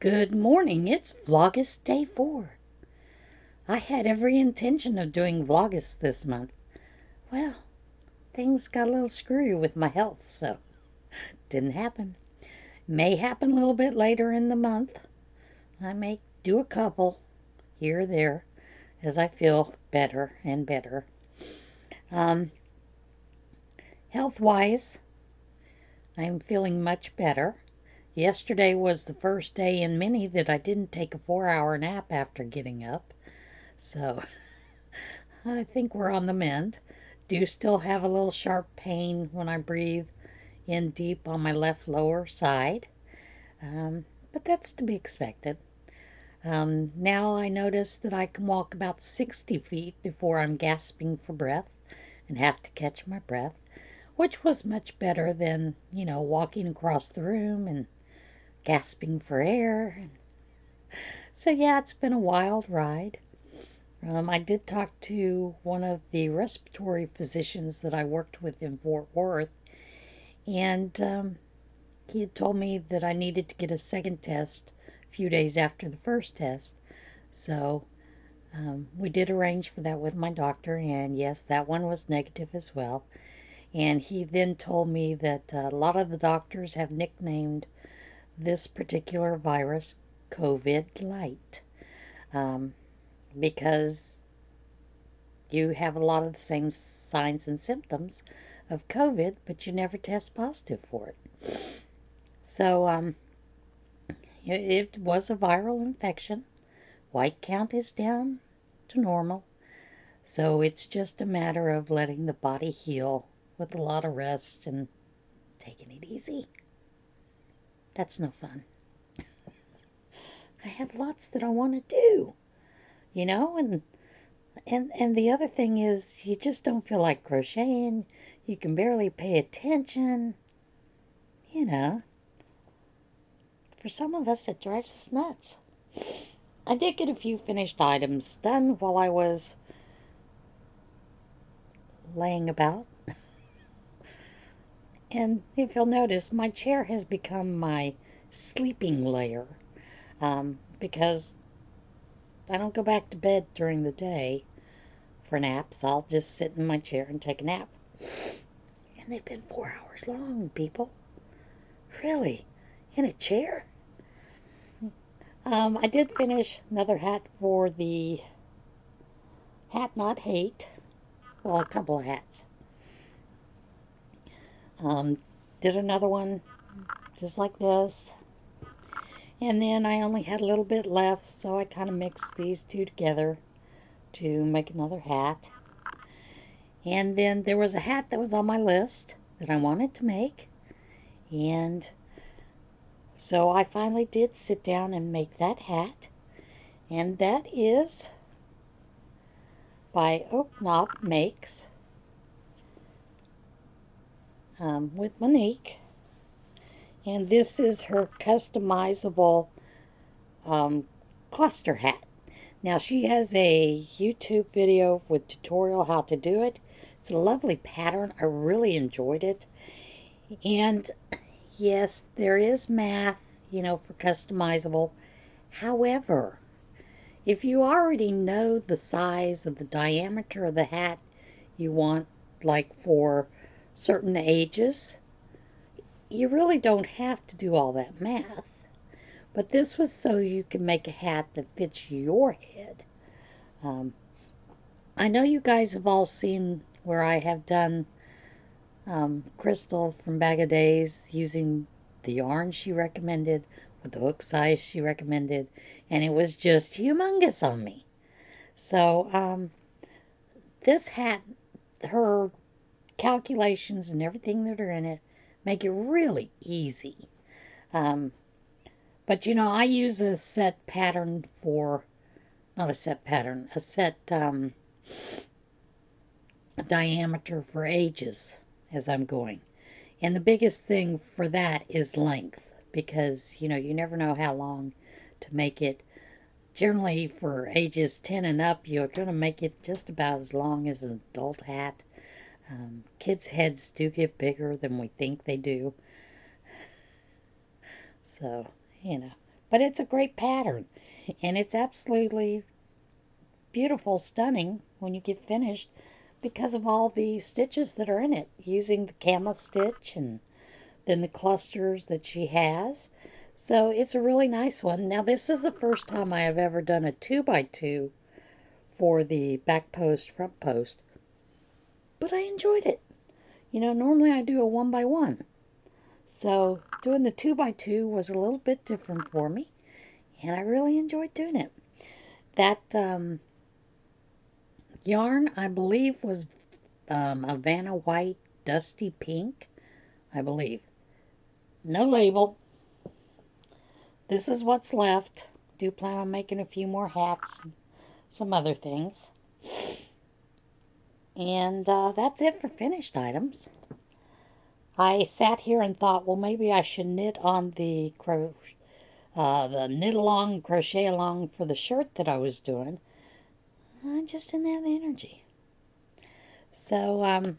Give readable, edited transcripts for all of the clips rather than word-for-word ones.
Good morning, it's Vlogust Day 4. I had every intention of doing Vlogust this month. Well, things got a little screwy with my health, so didn't happen. May happen a little bit later in the month. I may do a couple here or there as I feel better and better. Health-wise, I'm feeling much better. Yesterday was the first day in many that I didn't take a 4-hour nap after getting up. So, I think we're on the mend. Do still have a little sharp pain when I breathe in deep on my left lower side. But that's to be expected. Now I notice that I can walk about 60 feet before I'm gasping for breath and have to catch my breath, which was much better than, walking across the room and gasping for air. So yeah, it's been a wild ride. I did talk to one of the respiratory physicians that I worked with in Fort Worth, and he had told me that I needed to get a second test a few days after the first test. So we did arrange for that with my doctor, and yes, that one was negative as well. And he then told me that a lot of the doctors have nicknamed this particular virus COVID Light, because you have a lot of the same signs and symptoms of COVID, but you never test positive for it. So it was a viral infection. White count is down to normal, so it's just a matter of letting the body heal with a lot of rest and taking it easy. That's no fun. I have lots that I want to do, and the other thing is you just don't feel like crocheting. You can barely pay attention. For some of us it drives us nuts. I did get a few finished items done while I was laying about. And if you'll notice, my chair has become my sleeping lair, because I don't go back to bed during the day for naps. I'll just sit in my chair and take a nap. And they've been 4 hours long, people. Really? In a chair? I did finish another hat for the Hat Not Hate. Well, a couple of hats. Did another one just like this. And then I only had a little bit left, so I kind of mixed these two together to make another hat. And then there was a hat that was on my list that I wanted to make. And so I finally did sit down and make that hat. And that is by Oak Knob Makes, with Monique. And this is her customizable cluster hat. Now she has a YouTube video with tutorial how to do it. It's a lovely pattern. I really enjoyed it. And yes, there is math, for customizable. However, if you already know the size of the diameter of the hat you want, like for certain ages, you really don't have to do all that math. But this was so you can make a hat that fits your head. I know you guys have all seen where I have done Crystal from Bag of Days using the yarn she recommended with the hook size she recommended, and it was just humongous on me. So this hat, her calculations and everything that are in it make it really easy. But I use a set pattern for, not a set pattern, a set diameter for ages as I'm going. And the biggest thing for that is length, because you never know how long to make it. Generally for ages 10 and up, you're going to make it just about as long as an adult hat. Kids' heads do get bigger than we think they do. So, but But it's a great pattern, and it's absolutely beautiful, stunning when you get finished because of all the stitches that are in it, using the camel stitch and then the clusters that she has. So it's a really nice one. Now this is the first time I have ever done a 2x2 for the back post, front post, but I enjoyed it. You know, normally I do a 1x1. So doing the 2x2 was a little bit different for me, and I really enjoyed doing it. That yarn, I believe, was a Vanna White Dusty Pink, I believe. No label. This is what's left. Do plan on making a few more hats and some other things. And that's it for finished items. I sat here and thought, well, maybe I should knit on the knit along, crochet along for the shirt that I was doing. I just didn't have the energy. So,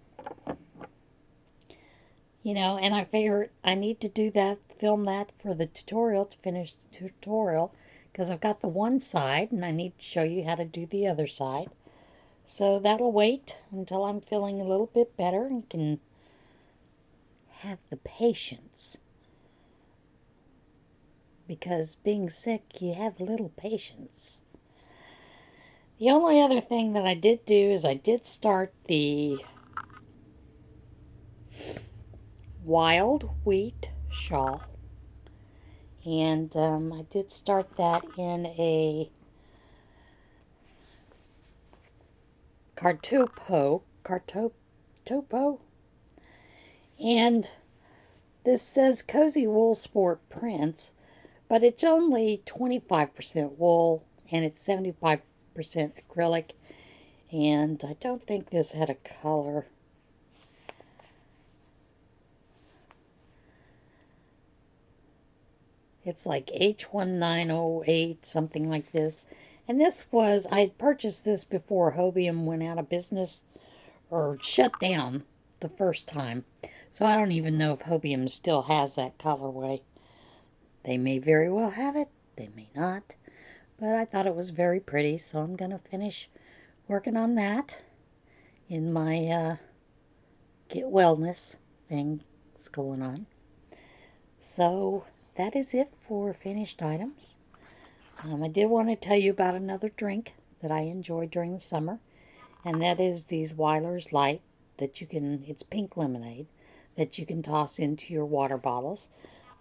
you know, and I figured I need to do that, film that for the tutorial, to finish the tutorial, because I've got the one side and I need to show you how to do the other side. So that'll wait until I'm feeling a little bit better and can have the patience. Because being sick, you have little patience. The only other thing that I did do is I did start the wild wheat shawl. And I did start that in a topo, and this says Cozy Wool Sport Prints, but it's only 25% wool and it's 75% acrylic, and I don't think this had a color. It's like H1908, something like this. And this was, I had purchased this before Hobium went out of business or shut down the first time. So I don't even know if Hobium still has that colorway. They may very well have it, they may not. But I thought it was very pretty, so I'm going to finish working on that in my get wellness things going on. So that is it for finished items. I did want to tell you about another drink that I enjoyed during the summer, and that is these Weiler's Light that you can, it's pink lemonade, that you can toss into your water bottles.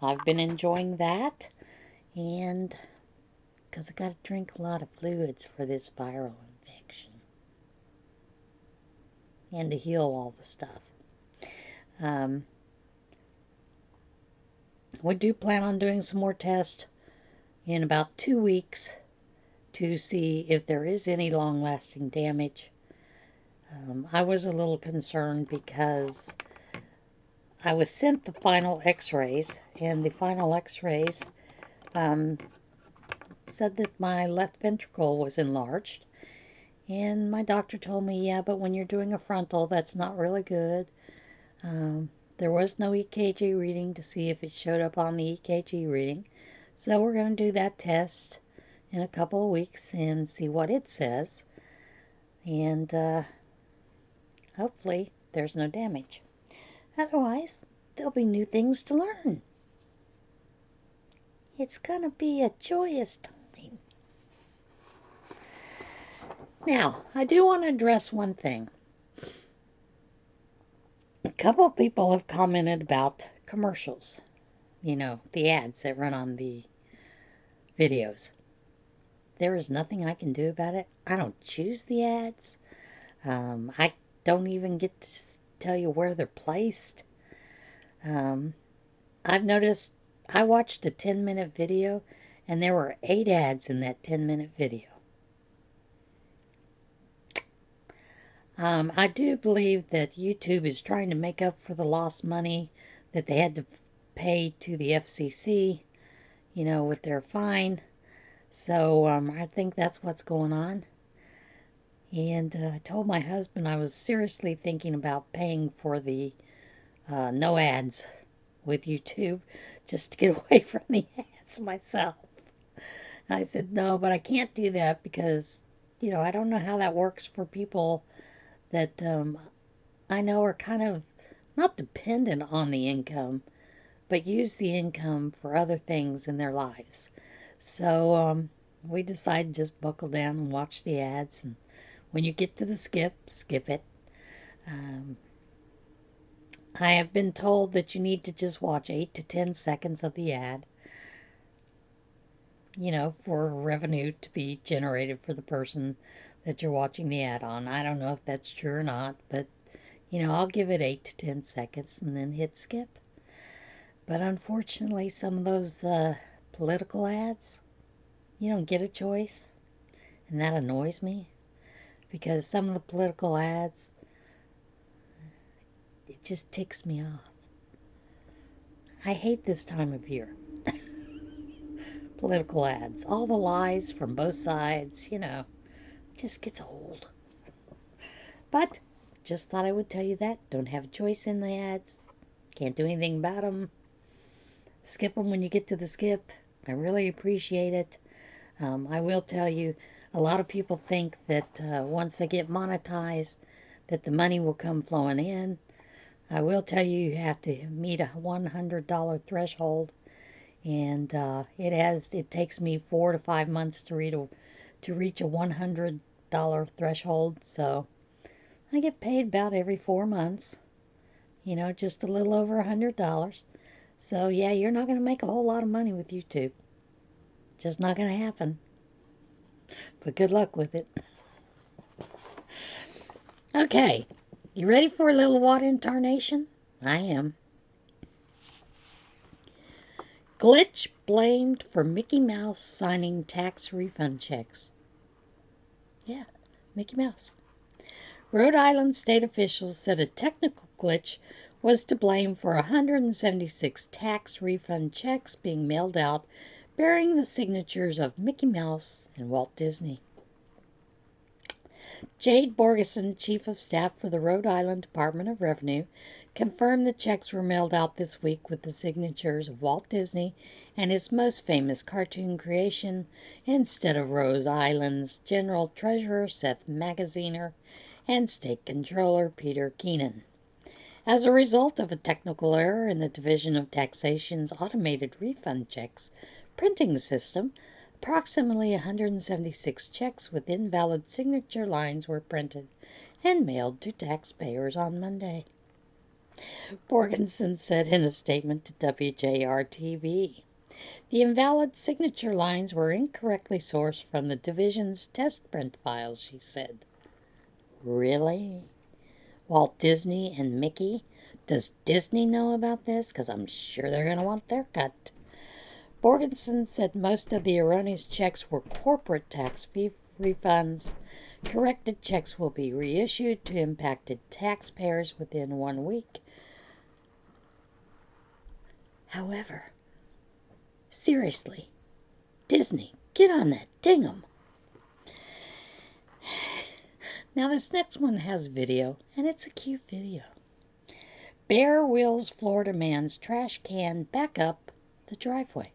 I've been enjoying that, and because I got to drink a lot of fluids for this viral infection and to heal all the stuff. We do plan on doing some more tests in about 2 weeks to see if there is any long-lasting damage. I was a little concerned because I was sent the final x-rays, and the final x-rays said that my left ventricle was enlarged, and my doctor told me, yeah, but when you're doing a frontal, that's not really good. There was no EKG reading to see if it showed up on the EKG reading, so we're going to do that test in a couple of weeks and see what it says, and hopefully there's no damage. Otherwise, there'll be new things to learn. It's gonna be a joyous time. Now, I do want to address one thing. A couple of people have commented about commercials. You know, the ads that run on the videos. There is nothing I can do about it. I don't choose the ads. I don't even get to tell you where they're placed. I've noticed I watched a 10-minute video and there were 8 ads in that 10-minute video. I do believe that YouTube is trying to make up for the lost money that they had to pay to the FCC, you know, with their fine. So I think that's what's going on. And I told my husband I was seriously thinking about paying for the no ads with YouTube just to get away from the ads myself. I said, no, but I can't do that because, I don't know how that works for people that I know are kind of not dependent on the income, but use the income for other things in their lives. So we decided to just buckle down and watch the ads. And when you get to the skip it. Um, I have been told that you need to just watch 8 to 10 seconds of the ad, for revenue to be generated for the person that you're watching the ad on. I don't know if that's true or not, but, I'll give it 8 to 10 seconds and then hit skip. But unfortunately, some of those political ads, you don't get a choice, and that annoys me because some of the political ads, it just ticks me off. I hate this time of year. Political ads, all the lies from both sides, just gets old. But just thought I would tell you that. Don't have a choice in the ads. Can't do anything about them. Skip them when you get to the skip. I really appreciate it. I will tell you, a lot of people think that once they get monetized, that the money will come flowing in. I will tell you, you have to meet a $100 threshold, and it takes me 4 to 5 months to reach a $100 threshold. So I get paid about every 4 months. Just a little over $100. So yeah, you're not going to make a whole lot of money with YouTube. Just not going to happen. But good luck with it. Okay, you ready for a little what in Tarnation? I am. Glitch blamed for Mickey Mouse signing tax refund checks. Yeah, Mickey Mouse. Rhode Island state officials said a technical glitch was to blame for 176 tax refund checks being mailed out bearing the signatures of Mickey Mouse and Walt Disney. Jade Borgeson, Chief of Staff for the Rhode Island Department of Revenue, confirmed the checks were mailed out this week with the signatures of Walt Disney and his most famous cartoon creation instead of Rhode Island's General Treasurer Seth Magaziner and State Controller Peter Keenan. As a result of a technical error in the Division of Taxation's automated refund checks printing system, approximately 176 checks with invalid signature lines were printed and mailed to taxpayers on Monday. Borgenson said in a statement to WJR-TV. The invalid signature lines were incorrectly sourced from the division's test print files, she said. Really? Walt Disney and Mickey? Does Disney know about this? Because I'm sure they're going to want their cut. Borgenson said most of the erroneous checks were corporate tax fee refunds. Corrected checks will be reissued to impacted taxpayers within 1 week. However, seriously, Disney, get on that, ding 'em. Now this next one has video, and it's a cute video. Bear wheels Florida man's trash can back up the driveway.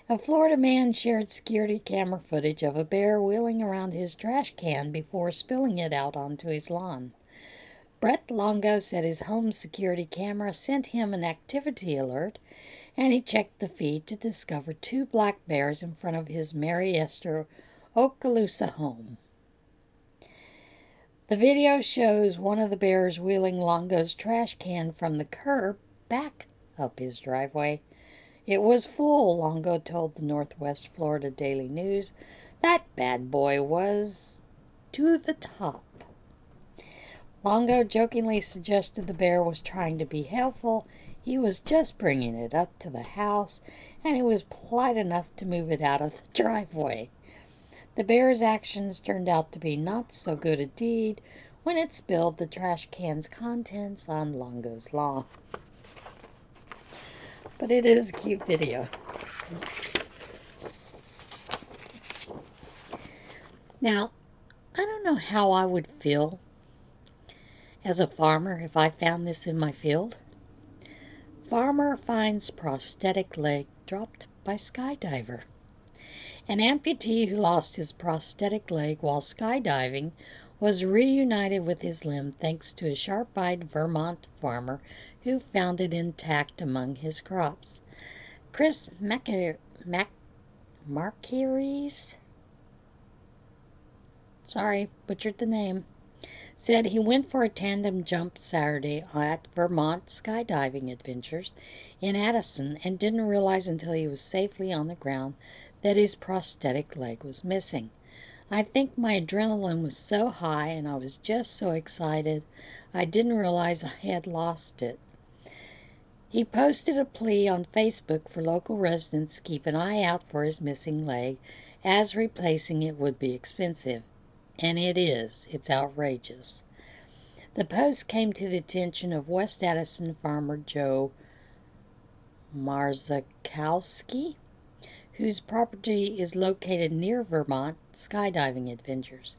A Florida man shared security camera footage of a bear wheeling around his trash can before spilling it out onto his lawn. Brett Longo said his home security camera sent him an activity alert, and he checked the feed to discover 2 black bears in front of his Mary Esther Okaloosa home. The video shows one of the bears wheeling Longo's trash can from the curb back up his driveway. It was full, Longo told the Northwest Florida Daily News. That bad boy was to the top. Longo jokingly suggested the bear was trying to be helpful. He was just bringing it up to the house, and he was polite enough to move it out of the driveway. The bear's actions turned out to be not so good a deed when it spilled the trash can's contents on Longo's lawn. But it is a cute video. Now, I don't know how I would feel as a farmer if I found this in my field. Farmer finds prosthetic leg dropped by skydiver. An amputee who lost his prosthetic leg while skydiving was reunited with his limb thanks to a sharp-eyed Vermont farmer who found it intact among his crops. Chris Marqueries, sorry, butchered the name, said he went for a tandem jump Saturday at Vermont Skydiving Adventures in Addison and didn't realize until he was safely on the ground that his prosthetic leg was missing. I think my adrenaline was so high and I was just so excited I didn't realize I had lost it. He posted a plea on Facebook for local residents to keep an eye out for his missing leg, as replacing it would be expensive. And it is. It's outrageous. The post came to the attention of West Addison farmer Joe Marzakowski, whose property is located near Vermont Skydiving Adventures.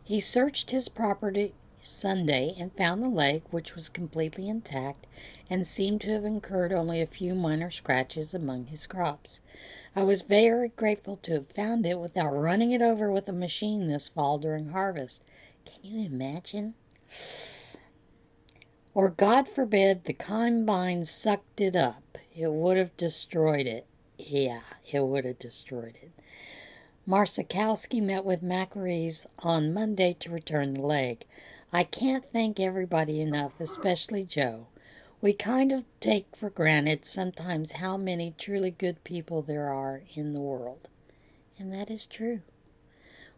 He searched his property Sunday and found the leg, which was completely intact and seemed to have incurred only a few minor scratches among his crops. I was very grateful to have found it without running it over with a machine this fall during harvest. Can you imagine? Or, God forbid, the combine sucked it up. It would have destroyed it. Yeah, it would have destroyed it. Marzakowski met with Macquaries on Monday to return the leg. I can't thank everybody enough, especially Joe. We kind of take for granted sometimes how many truly good people there are in the world. And that is true.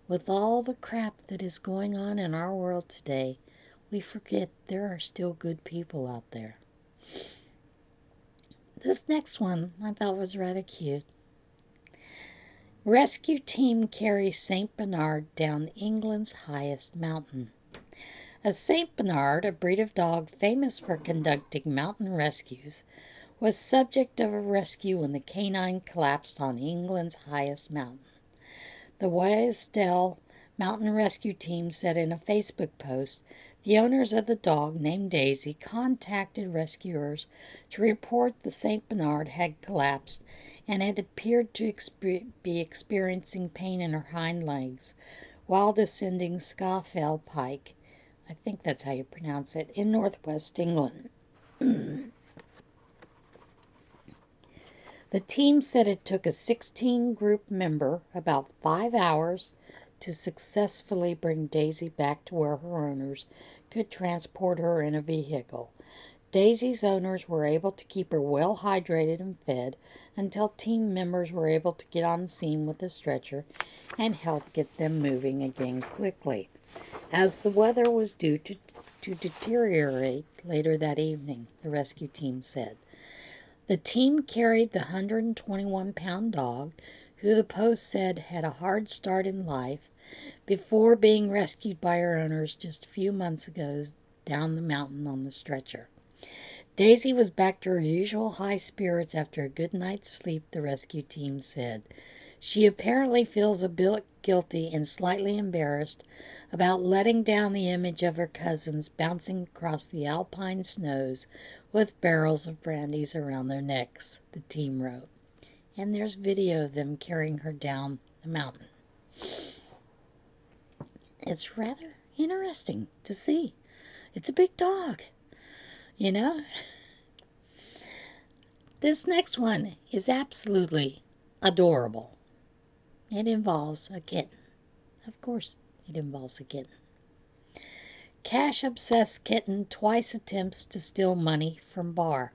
With all the crap that is going on in our world today, we forget there are still good people out there. This next one I thought was rather cute. Rescue team carries St. Bernard down England's highest mountain. A St. Bernard, a breed of dog famous for conducting mountain rescues, was subject of a rescue when the canine collapsed on England's highest mountain. The Wesdale Mountain Rescue Team said in a Facebook post, the owners of the dog, named Daisy, contacted rescuers to report the St. Bernard had collapsed and had appeared to be experiencing pain in her hind legs while descending Scafell Pike, I think that's how you pronounce it, in northwest England. The team said it took a 16-group member about 5 hours to successfully bring Daisy back to where her owners could transport her in a vehicle. Daisy's owners were able to keep her well hydrated and fed until team members were able to get on the scene with a stretcher and help get them moving again quickly, as the weather was due to deteriorate later that evening, the rescue team said. The team carried the 121-pound dog, who the Post said had a hard start in life, before being rescued by her owners just a few months ago down the mountain on the stretcher. Daisy was back to her usual high spirits after a good night's sleep, the rescue team said. She apparently feels a bit guilty and slightly embarrassed about letting down the image of her cousins bouncing across the alpine snows with barrels of brandies around their necks, the team wrote. And there's video of them carrying her down the mountain. It's rather interesting to see. It's a big dog, you know? This next one is absolutely adorable. It involves a kitten. Of course, it involves a kitten. Cash-obsessed kitten twice attempts to steal money from bar.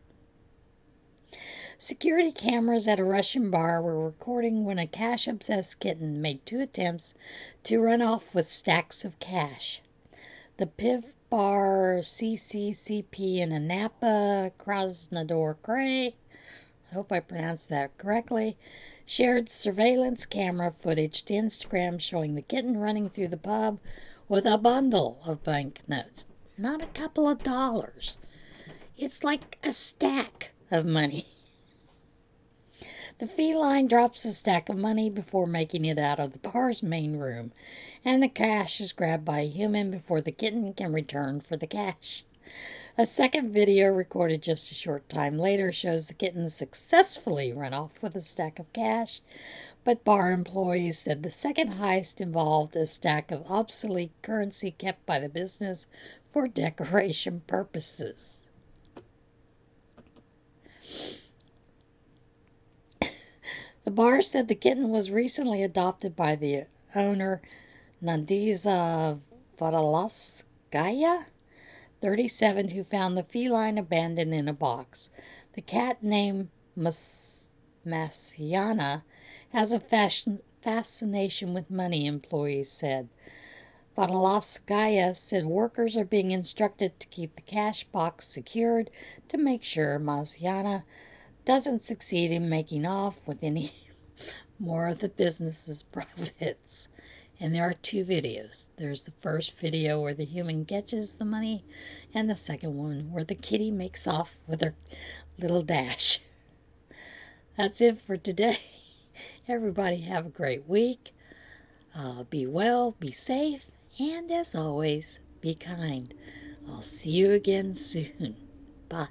Security cameras at a Russian bar were recording when a cash-obsessed kitten made 2 attempts to run off with stacks of cash. The Piv Bar CCCP in Anapa, Krasnodar Krai, I hope I pronounced that correctly, shared surveillance camera footage to Instagram showing the kitten running through the pub with a bundle of banknotes. Not a couple of dollars. It's like a stack of money. The feline drops the stack of money before making it out of the bar's main room, and the cash is grabbed by a human before the kitten can return for the cash. A second video recorded just a short time later shows the kitten successfully run off with a stack of cash, but bar employees said the second heist involved a stack of obsolete currency kept by the business for decoration purposes. The bar said the kitten was recently adopted by the owner, Nadeza Vodolskaya, 37, who found the feline abandoned in a box. The cat, named Masiana, has a fascination with money, employees said. Vodolskaya said workers are being instructed to keep the cash box secured to make sure Masiana doesn't succeed in making off with any more of the business's profits. And there are two videos. There's the first video where the human catches the money, and the second one where the kitty makes off with her little dash. That's it for today. Everybody have a great week. Be well, be safe, and as always, be kind. I'll see you again soon. Bye.